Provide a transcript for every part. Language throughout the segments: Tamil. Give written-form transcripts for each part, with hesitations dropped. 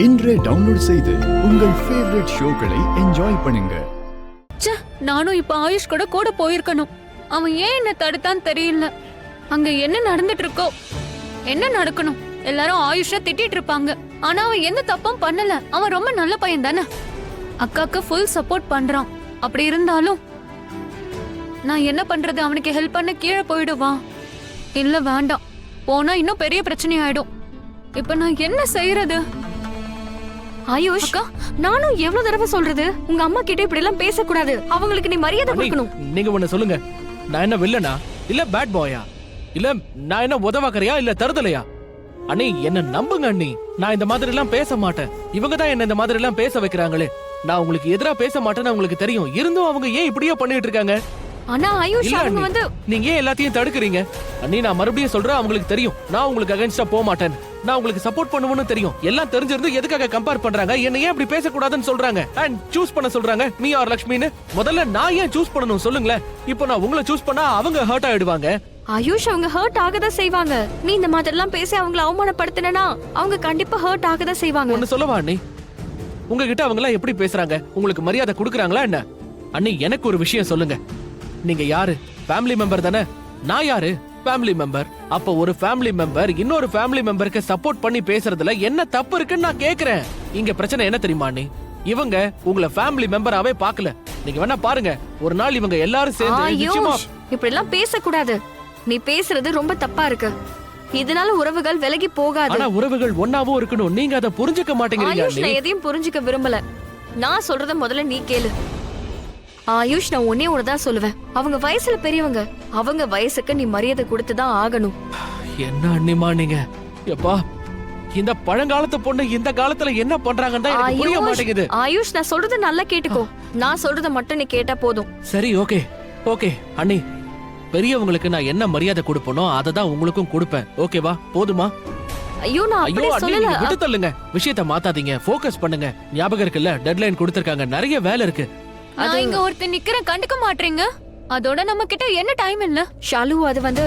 இன்றே டவுன்லோட் செய்து உங்கள் ஃபேவரட் ஷோக்களை என்ஜாய் பண்ணுங்க. நானும் இப்ப ஆயுஷ் கூட போயிருக்கணும். அவன் ஏன் என்ன தடுத்தான்னு தெரியல. அங்க என்ன நடந்துட்டு இருக்கோ, என்ன நடக்கணும், எல்லாரும் ஆயுஷ திட்டிட்டு இருப்பாங்க. ஆனா அவன் எந்த தப்பும் பண்ணல. அவன் ரொம்ப நல்ல பையன் தானே. அக்காக்கு ஃபுல் சப்போர்ட் பண்றான். அப்படி இருந்தாலும் நான் என்ன பண்றது? அவனுக்கு ஹெல்ப் பண்ண கீழே போயிடுவான். இல்ல வேண்டாம், போனா இன்னும் பெரிய பிரச்சனை ஆயிடும். இப்ப நான் என்ன செய்யறது? ஆயுஷ், நானும் எவ்வளவு தடவை சொல்றது, உங்க அம்மா கிட்ட இப்படி எல்லாம் பேசக்கூடாது. அவங்களுக்கு நீ மரியாதை கொடுக்கணும். நீங்க ஒண்ணு சொல்லுங்க, நான் என்ன வில்லனா இல்ல பேட் பாயா, இல்ல நான் என்ன உதவாக்கறியா இல்ல தருதலையா? அண்ணி என்ன நம்புங்க அண்ணி, நான் இந்த மாதிரி எல்லாம் பேச மாட்டேன். இவங்க தான் என்ன இந்த மாதிரி எல்லாம் பேச வைக்கிறாங்களே. நான் உங்களுக்கு எதிரா பேச மாட்டேன்னு உங்களுக்கு தெரியும். இருந்தும் அவங்க ஏன் இப்படியே பண்ணிட்டு இருக்காங்க? ஆனா ஆயுஷ், அவங்க வந்து நீங்க ஏன் எல்லாத்தையும் தடுக்குறீங்க? அண்ணி நான் மறுபடியும் சொல்றேன், அவங்களுக்கு தெரியும் நான் உங்களுக்கு அகைன்ஸ்டா போக மாட்டேன். நான் உங்களுக்கு சப்போர்ட் பண்ணுவேன்னு தெரியும். எல்லாம் தெரிஞ்சிருந்து எதுக்காக கம்பேர் பண்றாங்க? என்ன ஏன் இப்படி பேசக்கூடாதுன்னு சொல்றாங்க அண்ட் சூஸ் பண்ண சொல்றாங்க மீ ஆர் லக்ஷ்மின்னு. முதல்ல நான் ஏன் சூஸ் பண்ணணும் சொல்லுங்களேன். இப்போ நான் உங்களை சூஸ் பண்ணா அவங்க ஹர்ட் ஆயிடுவாங்க. ஆயுஷ், அவங்க ஹர்ட் ஆகதான் செய்வாங்க. நீ இந்த மாதிரி எல்லாம் பேசி அவங்கள அவமானப்படுத்தினா அவங்க கண்டிப்பா ஹர்ட் ஆகதான் செய்வாங்க. ஒன்னு சொல்லவா அண்ணி, உங்ககிட்ட அவங்க எல்லாம் எப்படி பேசுறாங்க? உங்களுக்கு மரியாதை கொடுக்கறாங்களா என்ன? அண்ணி எனக்கு ஒரு விஷயம் சொல்லுங்க, நீங்க யாரு? ஃபேமிலி மெம்பர் தானே. நான் யாரு? Family member. அப்ப ஒரு ஃபேமிலி மெம்பர் இன்னொரு ஃபேமிலி மெம்பருக்கு சப்போர்ட் பண்ணி பேசுறதுல என்ன தப்பு இருக்குன்னு நான் கேக்குறேன். இங்க பிரச்சனை என்ன தெரியுமா அண்ணி? இவங்க உங்களை ஃபேமிலி மெம்பராவே பார்க்கல. நீங்க வேணா பாருங்க, ஒரு நாள் இவங்க எல்லாரும் சேர்ந்து நிச்சயமா இப்படி எல்லாம் பேசக்கூடாது. நீ பேசுறது ரொம்ப தப்பா இருக்கு. இதனால உறவுகள் விலகி போகாது. ஆனா உறவுகள் ஒன்னாவும் இருக்கணும். நீங்க அதை புரிஞ்சுக்க மாட்டேங்கிறீங்க. ஆயுஷ், நான் எதையும் புரிஞ்சுக்க விரும்பல. நான் சொல்றத முதல்ல நீ கேளு. ஆயுஷ், நான் ஒன்னே ஒண்ணுதான் சொல்லுவேன். அவங்க வயசுல பெரியவங்க. அவங்க வயசுக்கு நீ மரியாதை கொடுத்துதான் ஆகணும். என்ன அண்ணிமா நீங்க? எப்பா, இந்த பழங்காலத்து பொண்ணு இந்த காலத்துல என்ன பண்றாங்கன்னு தான் எனக்கு புரிய மாட்டேங்குது. ஆயுஷ், நான் சொல்றத நல்லா கேட்டுக்கோ. நான் சொல்றத மட்டும் நீ கேட்டா போதும். சரி, ஓகே ஓகே அண்ணி. பெரியவங்களுக்கு நான் என்ன மரியாதை கொடுப்பனோ அதை தான் உங்களுக்கும் கொடுப்பேன். ஓகேவா? போதுமா? ஐயோ, நான் அப்படி சொல்லல. விட்டு தள்ளுங்க, விஷயத்தை மாத்தாதீங்க. ஃபோக்கஸ் பண்ணுங்க. ஞாபகம் இருக்குல்ல, டெட்லைன் கொடுத்திருக்காங்க, நிறைய வேலை இருக்கு. நான் இங்க ஒருத்தர் நிக்கிறேன், கண்டுக்க மாட்டீங்க. அதோட நம்ம கிட்ட என்ன டைம் இல்ல. ஷாலு, அது வந்து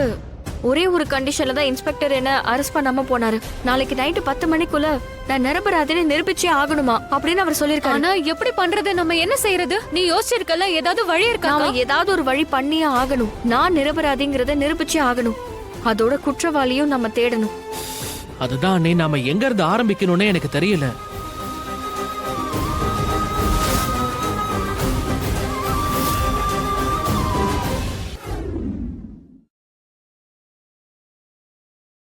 ஒரே ஒரு கண்டிஷன்ல தான் இன்ஸ்பெக்டர் என்ன அரெஸ்ட் பண்ணாம போனாரு. நாளைக்கு நைட்டு 10 மணிக்குள்ள நான் நிரபராதின்னு நிரூபிச்சே ஆகணும் அப்படின்னு அவர் சொல்லிருக்காரு. ஆனா எப்படி பண்றது? நம்ம என்ன செய்யறது? நீ யோசிச்சிருக்கல, ஏதாவது வழி இருக்கா? நாம ஏதாவது ஒரு வழி பண்ணியே ஆகணும். நான் நிரபராதிங்கிறத நிரூபிச்சே ஆகணும். அதோட குற்றவாளியும் நம்ம தேடணும். அதுதான் அண்ணே, நாம எங்க இருந்து ஆரம்பிக்கணும்னே எனக்கு தெரியல.